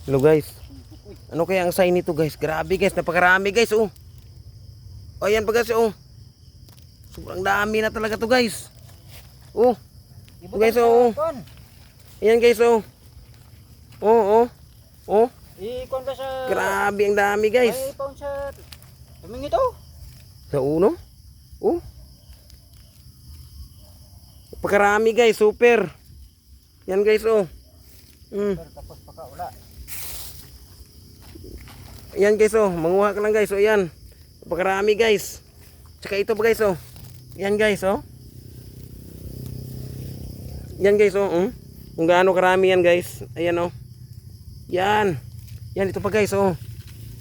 Hello guys. Ano kaya ang sign nito guys? Grabe guys, napakarami guys oh. Oh yan pa guys oh. Sobrang dami na talaga to guys. Oh. Ito guys oh. Ayan guys oh. Oh oh. Oh. Ikon ka sa... Grabe ang dami guys. Ay, ipon sa... Tumingin ito. Sa uno? Oh. Napakarami guys, super. Yan guys oh. Tapos pakaula. Ayan guys oh, manguha ka lang guys oh, ayan. Napakarami guys. Tsaka ito pa guys oh. Ayan guys oh. Yan guys oh. Kung gaano karami yan guys. Ayan oh. Yan. Yan ito pa guys oh.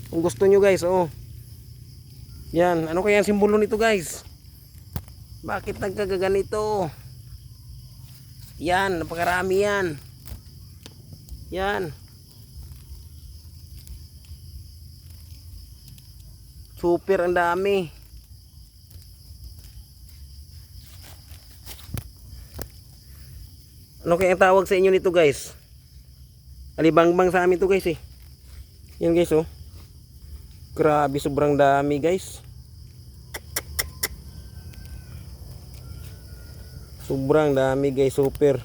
Kung gusto nyo guys oh. Yan, ano kaya ang simbolo nito guys? Bakit nagkagaganito? Yan, napakarami yan. Yan. Super ang dami. Ano kaya ang tawag sa inyo nito guys? Alibangbang sa amin to guys eh. Yan guys oh. Grabe sobrang dami guys. Sobrang dami guys, super.